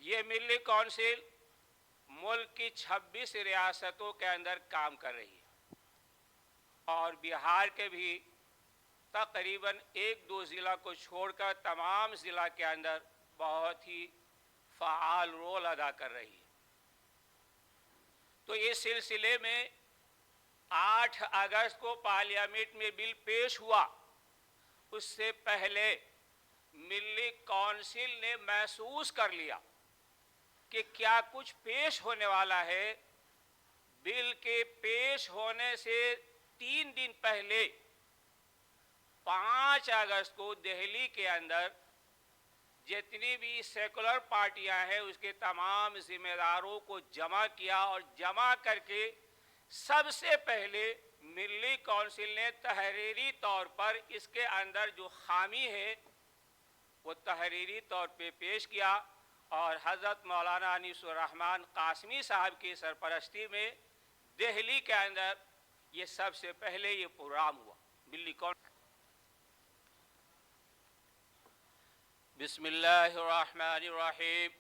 یہ ملی کونسل ملک کی 26 ریاستوں کے اندر کام کر رہی ہے اور بہار کے بھی تقریباً 1-2 ضلع کو چھوڑ کر تمام ضلع کے اندر بہت ہی فعال رول ادا کر رہی ہے۔ تو اس سلسلے میں 8 اگست کو پارلیمنٹ میں بل پیش ہوا، اس سے پہلے ملی کونسل نے محسوس کر لیا کہ کیا کچھ پیش ہونے والا ہے۔ بل کے پیش ہونے سے 3 دن پہلے 5 اگست کو دہلی کے اندر جتنی بھی سیکولر پارٹیاں ہیں اس کے تمام ذمہ داروں کو جمع کیا اور جمع کر کے سب سے پہلے ملی کونسل نے تحریری طور پر اس کے اندر جو خامی ہے وہ تحریری طور پہ پیش کیا اور حضرت مولانا انیس الرحمن قاسمی صاحب کی سرپرستی میں دہلی کے اندر یہ سب سے پہلے یہ پروگرام ہوا ملی کونسل۔ بسم اللہ الرحمن الرحیم۔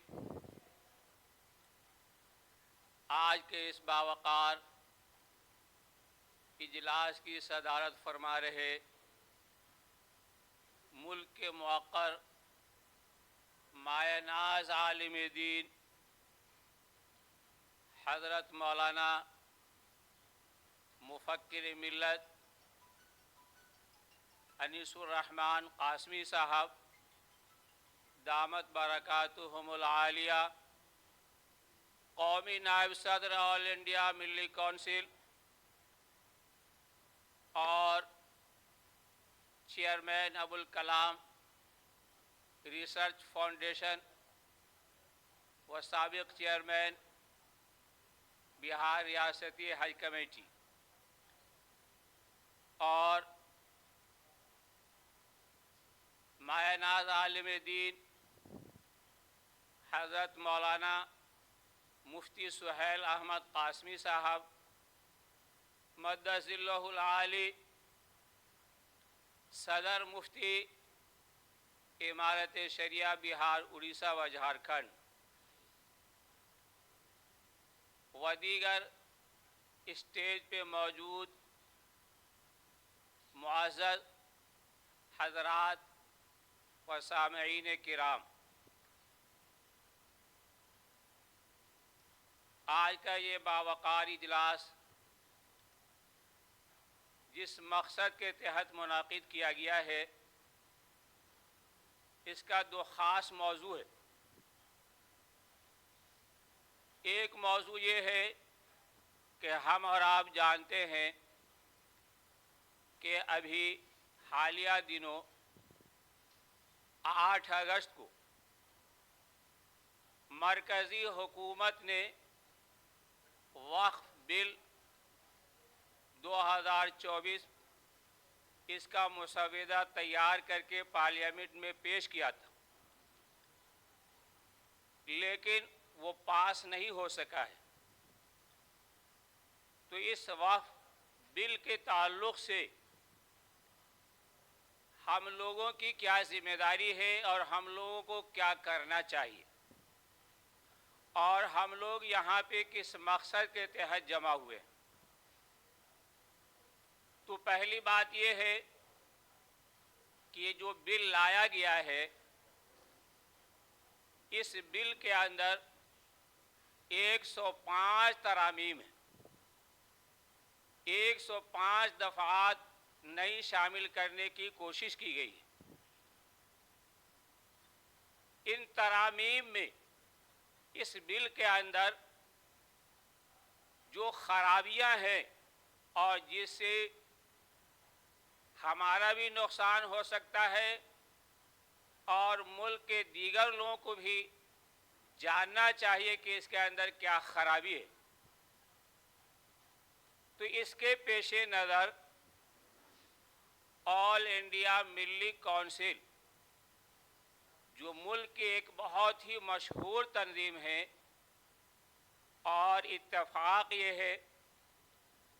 آج کے اس باوقار اجلاس کی صدارت فرما رہے ملک کے موقر مایہ ناز عالم دین حضرت مولانا مفکر ملت انیس الرحمن قاسمی صاحب دامت برکاتہم العالیہ، قومی نائب صدر آل انڈیا ملی کونسل اور چیئرمین ابوالکلام ریسرچ فاؤنڈیشن و سابق چیئرمین بہار ریاستی حج کمیٹی، اور مایہ ناز عالم دین حضرت مولانا مفتی سہیل احمد قاسمی صاحب مدث اللہ العالی، صدر مفتی امارت شریعہ بہار اڑیسہ و جھارکھنڈ و دیگر اسٹیج پہ موجود معزز حضرات و سامعین کرام، آج کا یہ باوقار اجلاس جس مقصد کے تحت منعقد کیا گیا ہے اس کا 2 خاص موضوع ہے۔ ایک موضوع یہ ہے کہ ہم اور آپ جانتے ہیں کہ ابھی حالیہ دنوں 8 اگست کو مرکزی حکومت نے وقف بل 2024 اس کا مسودہ تیار کر کے پارلیمنٹ میں پیش کیا تھا، لیکن وہ پاس نہیں ہو سکا ہے۔ تو اس وقف بل کے تعلق سے ہم لوگوں کی کیا ذمہ داری ہے اور ہم لوگوں کو کیا کرنا چاہیے، اور ہم لوگ یہاں پہ کس مقصد کے تحت جمع ہوئے۔ تو پہلی بات یہ ہے کہ یہ جو بل لایا گیا ہے اس بل کے اندر 105 ترامیم ہیں، 105 دفعات نئی شامل کرنے کی کوشش کی گئی ہے۔ ان ترامیم میں اس بل کے اندر جو خرابیاں ہیں اور جس سے ہمارا بھی نقصان ہو سکتا ہے اور ملک کے دیگر لوگوں کو بھی جاننا چاہیے کہ اس کے اندر کیا خرابی ہے، تو اس کے پیش نظر آل انڈیا ملی کونسل جو ملک کی ایک بہت ہی مشہور تنظیم ہے، اور اتفاق یہ ہے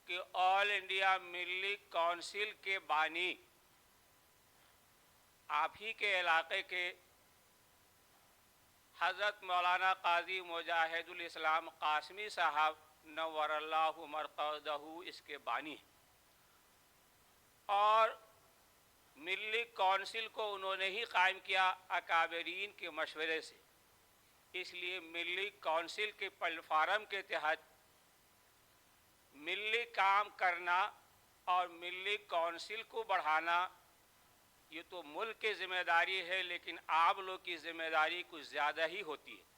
کہ آل انڈیا ملی کونسل کے بانی آپ ہی کے علاقے کے حضرت مولانا قاضی مجاہد الاسلام قاسمی صاحب نور اللہ مرقدہ اس کے بانی ہیں، اور ملی کونسل کو انہوں نے ہی قائم کیا اکابرین کے مشورے سے۔ اس لیے ملی کونسل کے پلیٹ فارم کے تحت ملی کام کرنا اور ملی کونسل کو بڑھانا یہ تو ملک کی ذمہ داری ہے، لیکن آپ لوگ کی ذمہ داری کچھ زیادہ ہی ہوتی ہے۔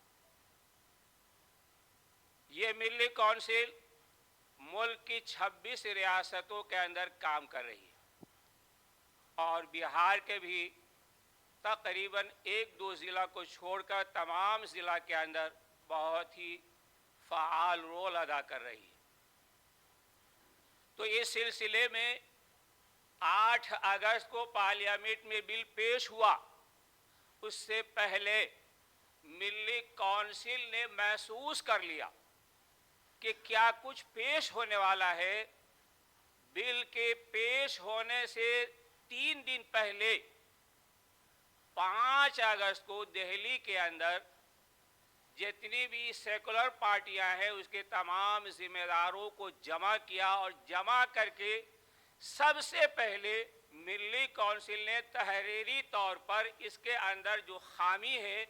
یہ ملی کونسل ملک کی 26 ریاستوں کے اندر کام کر رہی ہے، اور بہار کے بھی تقریباً 1-2 ضلع کو چھوڑ کر تمام ضلع کے اندر بہت ہی فعال رول ادا کر رہی ہے۔ تو اس سلسلے میں 8 اگست کو پارلیمنٹ میں بل پیش ہوا، اس سے پہلے ملی کونسل نے محسوس کر لیا کہ کیا کچھ پیش ہونے والا ہے۔ بل کے پیش ہونے سے 3 دن پہلے 5 اگست کو دہلی کے اندر جتنی بھی سیکولر پارٹیاں ہیں اس کے تمام ذمہ داروں کو جمع کیا، اور جمع کر کے سب سے پہلے ملی کونسل نے تحریری طور پر اس کے اندر جو خامی ہے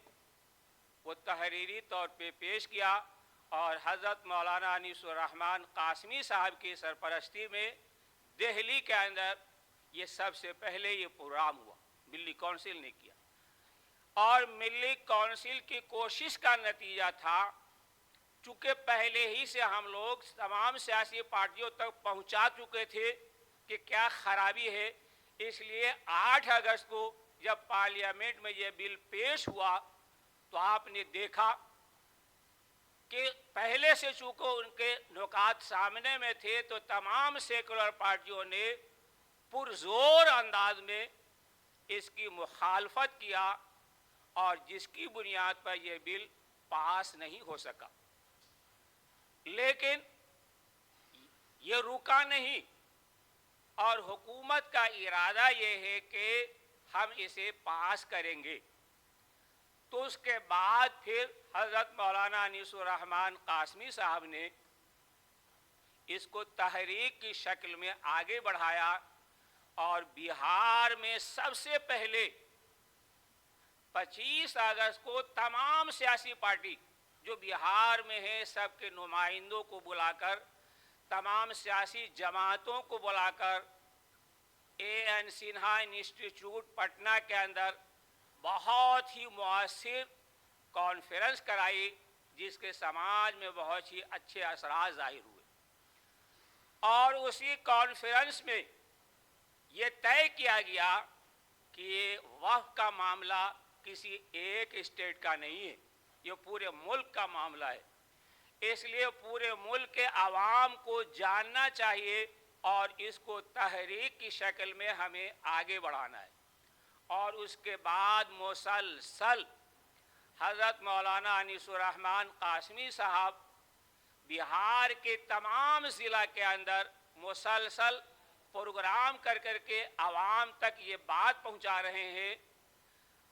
وہ تحریری طور پہ پیش کیا، اور حضرت مولانا انیس الرحمن قاسمی صاحب کی سرپرستی میں دہلی کے اندر یہ سب سے پہلے یہ پروگرام ہوا، ملی کونسل نے کیا۔ اور ملی کونسل کی کوشش کا نتیجہ تھا، چونکہ پہلے ہی سے ہم لوگ تمام سیاسی پارٹیوں تک پہنچا چکے تھے کہ کیا خرابی ہے، اس لیے 8 اگست کو جب پارلیمنٹ میں یہ بل پیش ہوا تو آپ نے دیکھا کہ پہلے سے چونکہ ان کے نکات سامنے میں تھے تو تمام سیکولر پارٹیوں نے پرزور انداز میں اس کی مخالفت کیا، اور جس کی بنیاد پر یہ بل پاس نہیں ہو سکا۔ لیکن یہ رکا نہیں، اور حکومت کا ارادہ یہ ہے کہ ہم اسے پاس کریں گے۔ تو اس کے بعد پھر حضرت مولانا انیس الرحمن قاسمی صاحب نے اس کو تحریک کی شکل میں آگے بڑھایا، اور بہار میں سب سے پہلے 25 اگست کو تمام سیاسی پارٹی جو بہار میں ہیں سب کے نمائندوں کو بلا کر، تمام سیاسی جماعتوں کو بلا کر اے این سنہا انسٹیٹیوٹ پٹنہ کے اندر بہت ہی مؤثر کانفرنس کرائی، جس کے سماج میں بہت ہی اچھے اثرات ظاہر ہوئے۔ اور اسی کانفرنس میں یہ طے کیا گیا کہ یہ وقف کا معاملہ کسی ایک اسٹیٹ کا نہیں ہے، یہ پورے ملک کا معاملہ ہے، اس لیے پورے ملک کے عوام کو جاننا چاہیے، اور اس کو تحریک کی شکل میں ہمیں آگے بڑھانا ہے۔ اور اس کے بعد مسلسل حضرت مولانا انیس الرحمن قاسمی صاحب بہار کے تمام ضلع کے اندر مسلسل پروگرام کر کے عوام تک یہ بات پہنچا رہے ہیں۔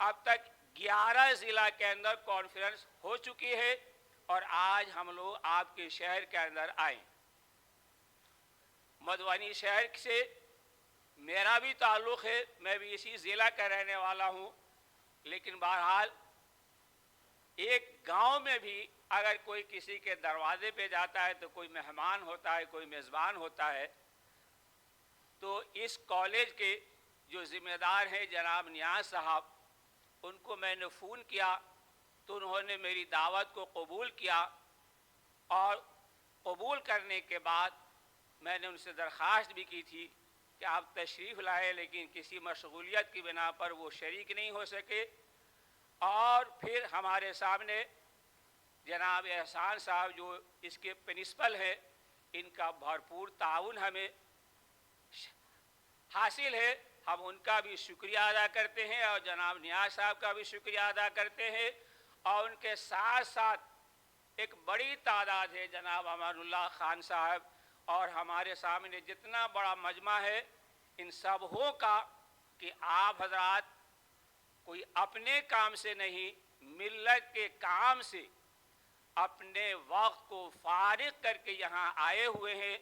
اب تک 11 ضلع کے اندر کانفرنس ہو چکی ہے، اور آج ہم لوگ آپ کے شہر کے اندر آئے۔ مدھوبنی شہر سے میرا بھی تعلق ہے، میں بھی اسی ضلع کا رہنے والا ہوں، لیکن بہرحال ایک گاؤں میں بھی اگر کوئی کسی کے دروازے پہ جاتا ہے تو کوئی مہمان ہوتا ہے، کوئی میزبان ہوتا ہے، تو اس کالج کے جو ذمہ دار ہیں جناب نیاز صاحب، ان کو میں نے فون کیا تو انہوں نے میری دعوت کو قبول کیا، اور قبول کرنے کے بعد میں نے ان سے درخواست بھی کی تھی کہ آپ تشریف لائے، لیکن کسی مشغولیت کی بنا پر وہ شریک نہیں ہو سکے۔ اور پھر ہمارے سامنے جناب احسان صاحب جو اس کے پرنسپل ہیں، ان کا بھرپور تعاون ہمیں حاصل ہے، ہم ان کا بھی شکریہ ادا کرتے ہیں، اور جناب نیاز صاحب کا بھی شکریہ ادا کرتے ہیں۔ اور ان کے ساتھ ساتھ ایک بڑی تعداد ہے، جناب امان اللہ خان صاحب، اور ہمارے سامنے جتنا بڑا مجمع ہے، ان سب کا کہ آپ حضرات کوئی اپنے کام سے نہیں ملت کے کام سے اپنے وقت کو فارغ کر کے یہاں آئے ہوئے ہیں،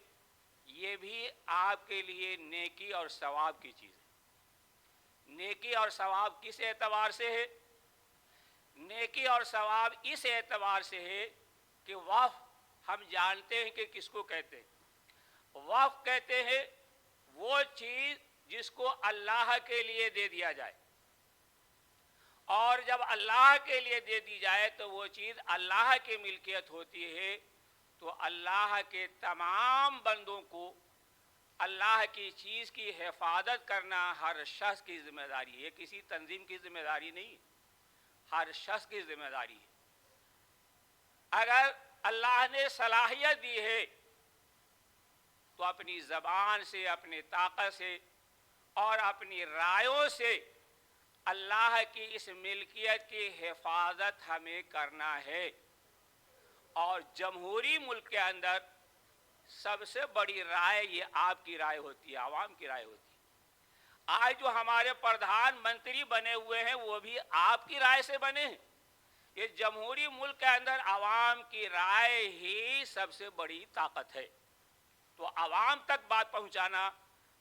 یہ بھی آپ کے لیے نیکی اور ثواب کی چیز ہے۔ نیکی اور ثواب کس اعتبار سے ہے؟ نیکی اور ثواب اس اعتبار سے ہے کہ وقف ہم جانتے ہیں کہ کس کو کہتے ہیں۔ وقف کہتے ہیں وہ چیز جس کو اللہ کے لیے دے دیا جائے، اور جب اللہ کے لیے دے دی جائے تو وہ چیز اللہ کی ملکیت ہوتی ہے، تو اللہ کے تمام بندوں کو اللہ کی چیز کی حفاظت کرنا ہر شخص کی ذمہ داری ہے، کسی تنظیم کی ذمہ داری نہیں، ہر شخص کی ذمہ داری ہے۔ اگر اللہ نے صلاحیت دی ہے تو اپنی زبان سے، اپنی طاقت سے اور اپنی رائوں سے اللہ کی اس ملکیت کی حفاظت ہمیں کرنا ہے۔ اور جمہوری ملک کے اندر سب سے بڑی رائے یہ آپ کی رائے ہوتی ہے، عوام کی رائے ہوتی ہے۔ آج جو ہمارے پردھان منتری بنے ہوئے ہیں وہ بھی آپ کی رائے سے بنے ہیں۔ یہ جمہوری ملک کے اندر عوام کی رائے ہی سب سے بڑی طاقت ہے۔ تو عوام تک بات پہنچانا،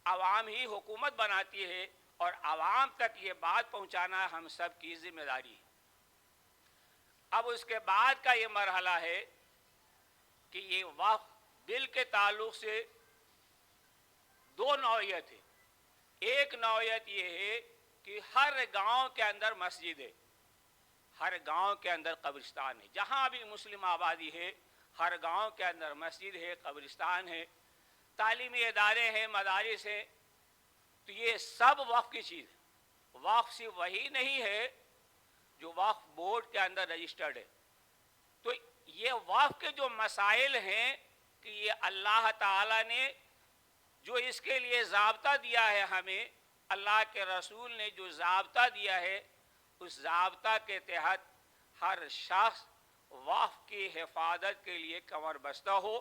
عوام ہی حکومت بناتی ہے، اور عوام تک یہ بات پہنچانا ہم سب کی ذمہ داری ہے۔ اب اس کے بعد کا یہ مرحلہ ہے کہ یہ وقف بل کے تعلق سے دو نوعیت ہے۔ ایک نوعیت یہ ہے کہ ہر گاؤں کے اندر مسجد ہے، ہر گاؤں کے اندر قبرستان ہے، جہاں بھی مسلم آبادی ہے ہر گاؤں کے اندر مسجد ہے، قبرستان ہے، تعلیمی ادارے ہیں، مدارس ہیں۔ تو یہ سب وقف کی چیز ہے۔ وقف صرف وہی نہیں ہے جو وقف بورڈ کے اندر رجسٹرڈ ہے۔ تو یہ وقف کے جو مسائل ہیں کہ یہ اللہ تعالیٰ نے جو اس کے لیے ضابطہ دیا ہے ہمیں، اللہ کے رسول نے جو ضابطہ دیا ہے، اس ضابطہ کے تحت ہر شخص وقف کی حفاظت کے لیے کمر بستہ ہو،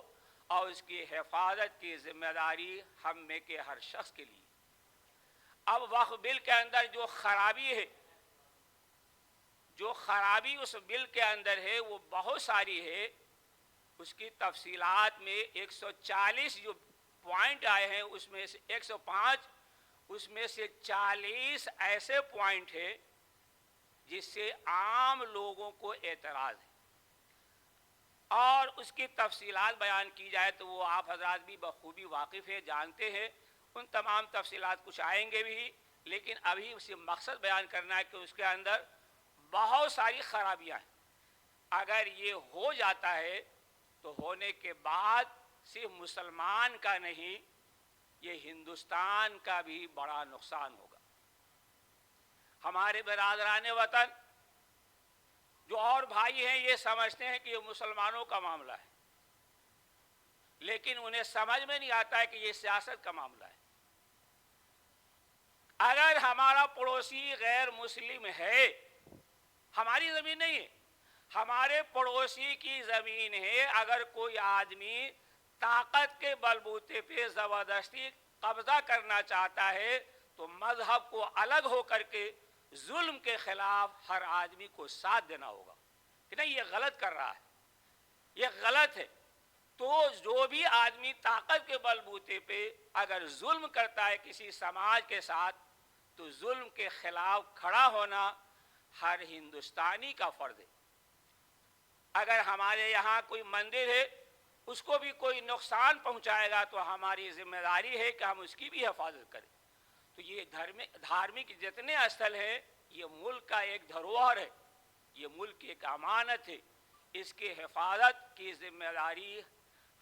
اور اس کی حفاظت کی ذمہ داری ہم میں کے ہر شخص کے لیے۔ اب وقف بل کے اندر جو خرابی ہے، جو خرابی اس بل کے اندر ہے وہ بہت ساری ہے۔ اس کی تفصیلات میں 140 جو پوائنٹ آئے ہیں اس میں سے 105، اس میں سے 40 ایسے پوائنٹ ہیں جس سے عام لوگوں کو اعتراض ہے، اور اس کی تفصیلات بیان کی جائے تو وہ آپ حضرات بھی بخوبی واقف ہیں، جانتے ہیں۔ ان تمام تفصیلات کچھ آئیں گے بھی، لیکن ابھی اسی مقصد بیان کرنا ہے کہ اس کے اندر بہت ساری خرابیاں ہیں۔ اگر یہ ہو جاتا ہے تو ہونے کے بعد صرف مسلمان کا نہیں، یہ ہندوستان کا بھی بڑا نقصان ہوگا۔ ہمارے برادران وطن جو اور بھائی ہیں یہ سمجھتے ہیں کہ یہ مسلمانوں کا معاملہ ہے، لیکن انہیں سمجھ میں نہیں آتا ہے کہ یہ سیاست کا معاملہ ہے۔ اگر ہمارا پڑوسی غیر مسلم ہے، ہماری زمین نہیں ہے، ہمارے پڑوسی کی زمین ہے، اگر کوئی آدمی طاقت کے بلبوتے پہ زبردستی قبضہ کرنا چاہتا ہے تو مذہب کو الگ ہو کر کے ظلم کے خلاف ہر آدمی کو ساتھ دینا ہوگا کہ نہیں یہ غلط کر رہا ہے، یہ غلط ہے۔ تو جو بھی آدمی طاقت کے بلبوتے پہ اگر ظلم کرتا ہے کسی سماج کے ساتھ، تو ظلم کے خلاف کھڑا ہونا ہر ہندوستانی کا فرض ہے۔ اگر ہمارے یہاں کوئی مندر ہے، اس کو بھی کوئی نقصان پہنچائے گا تو ہماری ذمہ داری ہے کہ ہم اس کی بھی حفاظت کریں۔ تو یہ دھارمک جتنے استھل ہیں یہ ملک کا ایک دھروہر ہے، یہ ملک کی ایک امانت ہے، اس کی حفاظت کی ذمہ داری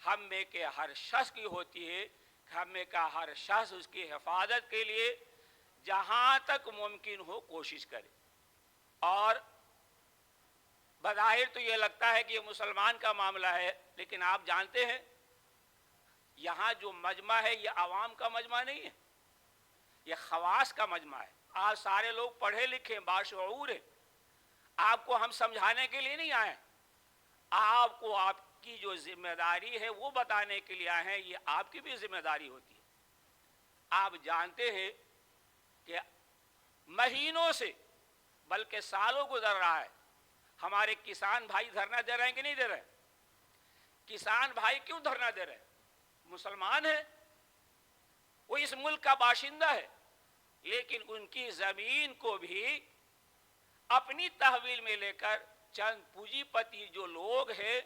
ہم میں کے ہر شخص کی ہوتی ہے۔ ہم میں کا ہر شخص اس کی حفاظت کے لیے جہاں تک ممکن ہو کوشش کرے۔ اور بظاہر تو یہ لگتا ہے کہ یہ مسلمان کا معاملہ ہے، لیکن آپ جانتے ہیں یہاں جو مجمع ہے یہ عوام کا مجمع نہیں ہے، یہ خواص کا مجمع ہے۔ آپ سارے لوگ پڑھے لکھے باشعور ہیں، آپ کو ہم سمجھانے کے لیے نہیں آئے، آپ کو آپ کی جو ذمہ داری ہے وہ بتانے کے لیے آئے ہیں، یہ آپ کی بھی ذمہ داری ہوتی ہے۔ آپ جانتے ہیں کہ مہینوں سے بلکہ سالوں گزر رہا ہے ہمارے کسان بھائی دھرنا دے رہے ہیں کہ نہیں دے رہے؟ کسان بھائی کیوں دھرنا دے رہے؟ مسلمان ہے، وہ اس ملک کا باشندہ ہے، لیکن ان کی زمین کو بھی اپنی تحویل میں لے کر چند پونجی پتی جو لوگ ہیں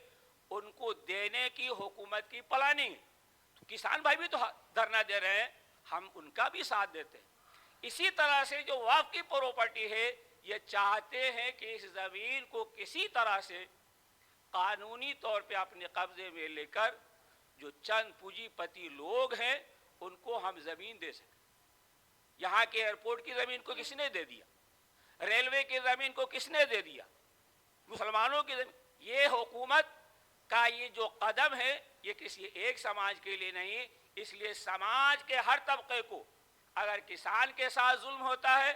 ان کو دینے کی حکومت کی پلاننگ ہے۔ تو کسان بھائی بھی تو دھرنا دے رہے ہیں، ہم ان کا بھی ساتھ دیتے ہیں۔ اسی طرح سے جو وقف کی پراپرٹی ہے، یہ چاہتے ہیں کہ اس زمین کو کسی طرح سے قانونی طور پہ اپنے قبضے میں لے کر جو چند پونجی پتی لوگ ہیں ان کو ہم زمین دے سکیں۔ یہاں کے ایئرپورٹ کی زمین کو کس نے دے دیا؟ ریلوے کی زمین کو کس نے دے دیا؟ مسلمانوں کی زمین۔ یہ حکومت کا یہ جو قدم ہے یہ کسی ایک سماج کے لیے نہیں، اس لیے سماج کے ہر طبقے کو، اگر کسان کے ساتھ ظلم ہوتا ہے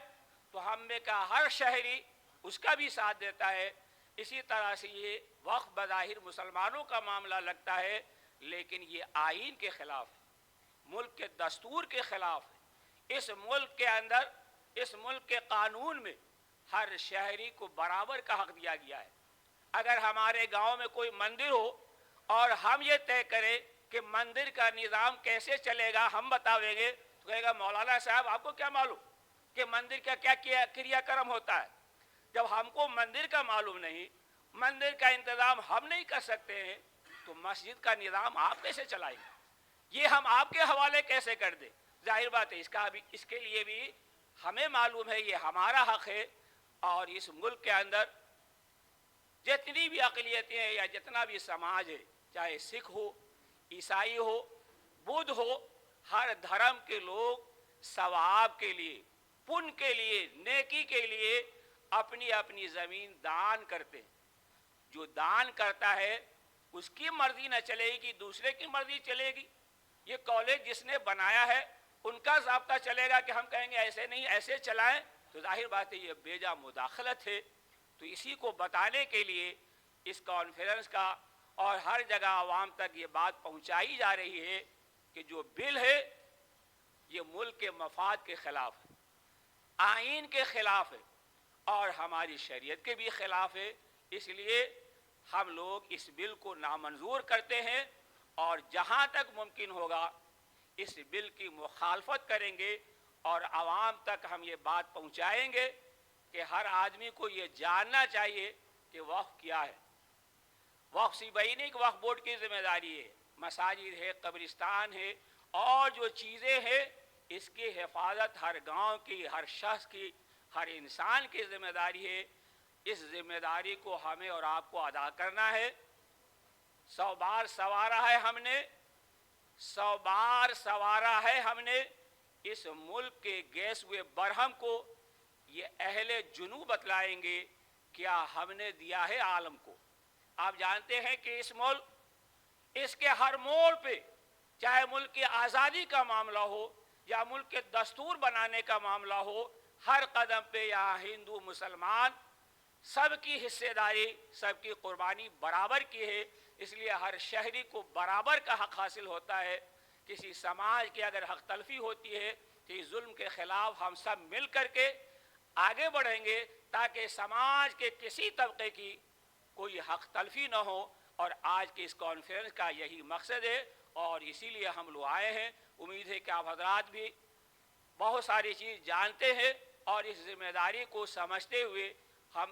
تو ہم میں کا ہر شہری اس کا بھی ساتھ دیتا ہے۔ اسی طرح سے یہ وقف بظاہر مسلمانوں کا معاملہ لگتا ہے، لیکن یہ آئین کے خلاف ہے، ملک کے دستور کے خلاف ہے۔ اس ملک کے اندر، اس ملک کے قانون میں ہر شہری کو برابر کا حق دیا گیا ہے۔ اگر ہمارے گاؤں میں کوئی مندر ہو اور ہم یہ طے کریں کہ مندر کا نظام کیسے چلے گا ہم بتاویں گے، تو کہے گا مولانا صاحب آپ کو کیا معلوم کہ مندر کا کیا کریا کرم ہوتا ہے؟ جب ہم کو مندر کا معلوم نہیں، مندر کا انتظام ہم نہیں کر سکتے ہیں، تو مسجد کا نظام آپ کیسے چلائیں گے؟ یہ ہم آپ کے حوالے کیسے کر دیں؟ ظاہر بات ہے اس کے لیے بھی ہمیں معلوم ہے یہ ہمارا حق ہے۔ اور اس ملک کے اندر جتنی بھی اقلیتیں ہیں یا جتنا بھی سماج ہے، چاہے سکھ ہو، عیسائی ہو، بدھ ہو، ہر دھرم کے لوگ ثواب کے لیے، پن کے لیے، نیکی کے لیے اپنی اپنی زمین دان کرتے ہیں۔ جو دان کرتا ہے اس کی مرضی نہ چلے گی، دوسرے کی مرضی چلے گی۔ یہ کالج جس نے بنایا ہے ان کا ضابطہ چلے گا کہ ہم کہیں گے ایسے نہیں ایسے چلائیں، تو ظاہر بات ہے یہ بیجا مداخلت ہے۔ تو اسی کو بتانے کے لیے اس کانفرنس کا اور ہر جگہ عوام تک یہ بات پہنچائی جا رہی ہے کہ جو بل ہے یہ ملک کے مفاد کے خلاف ہے، آئین کے خلاف ہے اور ہماری شریعت کے بھی خلاف ہے۔ اس لیے ہم لوگ اس بل کو نامنظور کرتے ہیں اور جہاں تک ممکن ہوگا اس بل کی مخالفت کریں گے اور عوام تک ہم یہ بات پہنچائیں گے کہ ہر آدمی کو یہ جاننا چاہیے کہ وقف کیا ہے۔ وقف صرف وہی نہیں کہ وقف بورڈ کی ذمہ داری ہے، مساجد ہے، قبرستان ہے اور جو چیزیں ہیں اس کی حفاظت ہر گاؤں کی، ہر شخص کی، ہر انسان کی ذمہ داری ہے۔ اس ذمہ داری کو ہمیں اور آپ کو ادا کرنا ہے۔ 100 بار سوارا ہے ہم نے، 100 بار سوارا ہے ہم نے اس ملک کے گیس ہوئے برہم کو۔ یہ اہل جنوب بتلائیں گے کیا ہم نے دیا ہے عالم کو۔ آپ جانتے ہیں کہ اس ملک، اس کے ہر موڑ پہ، چاہے ملک کی آزادی کا معاملہ ہو یا ملک کے دستور بنانے کا معاملہ ہو، ہر قدم پہ یہاں ہندو مسلمان سب کی حصے داری، سب کی قربانی برابر کی ہے۔ اس لیے ہر شہری کو برابر کا حق حاصل ہوتا ہے۔ کسی سماج کی اگر حق تلفی ہوتی ہے تو اس ظلم کے خلاف ہم سب مل کر کے آگے بڑھیں گے تاکہ سماج کے کسی طبقے کی کوئی حق تلفی نہ ہو۔ اور آج کے اس کانفرنس کا یہی مقصد ہے اور اسی لیے ہم لوگ آئے ہیں۔ امید ہے کہ آپ حضرات بھی بہت ساری چیز جانتے ہیں اور اس ذمہ داری کو سمجھتے ہوئے ہم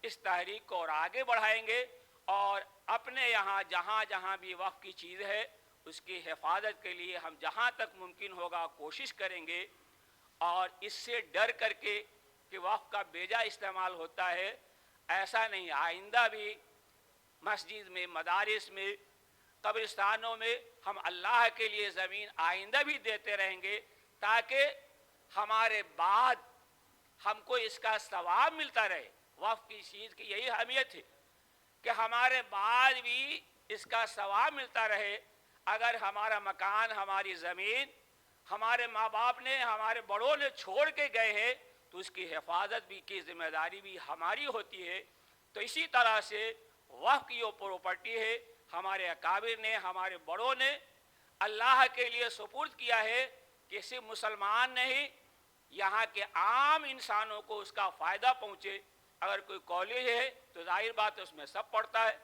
اس تحریک کو اور آگے بڑھائیں گے اور اپنے یہاں جہاں جہاں بھی وقف کی چیز ہے اس کی حفاظت کے لیے ہم جہاں تک ممکن ہوگا کوشش کریں گے۔ اور اس سے ڈر کر کے کہ وقف کا بیجا استعمال ہوتا ہے، ایسا نہیں، آئندہ بھی مسجد میں، مدارس میں، قبرستانوں میں ہم اللہ کے لیے زمین آئندہ بھی دیتے رہیں گے تاکہ ہمارے بعد ہم کو اس کا ثواب ملتا رہے۔ وقف کی چیز کی یہی اہمیت ہے کہ ہمارے بعد بھی اس کا ثواب ملتا رہے۔ اگر ہمارا مکان، ہماری زمین ہمارے ماں باپ نے، ہمارے بڑوں نے چھوڑ کے گئے ہیں تو اس کی حفاظت بھی کی ذمہ داری بھی ہماری ہوتی ہے۔ تو اسی طرح سے وقف کی جو پراپرٹی ہے ہمارے اکابر نے، ہمارے بڑوں نے اللہ کے لیے سپرد کیا ہے کہ صرف مسلمان نہیں، یہاں کے عام انسانوں کو اس کا فائدہ پہنچے۔ اگر کوئی کالج ہے تو ظاہر بات ہے اس میں سب پڑھتا ہے،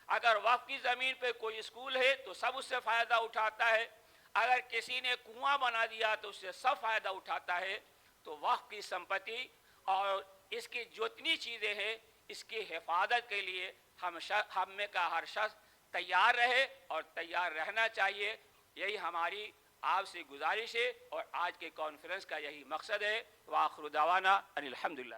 اگر وقف کی زمین پہ کوئی اسکول ہے تو سب اس سے فائدہ اٹھاتا ہے، اگر کسی نے کنواں بنا دیا تو اس سے سب فائدہ اٹھاتا ہے۔ تو وقف کی سمپتی اور اس کی جتنی چیزیں ہیں اس کی حفاظت کے لیے ہم میں کا ہر شخص تیار رہے اور تیار رہنا چاہیے۔ یہی ہماری آپ سے گزارش ہے اور آج کے کانفرنس کا یہی مقصد ہے۔ وآخر دعوانا ان الحمدللہ۔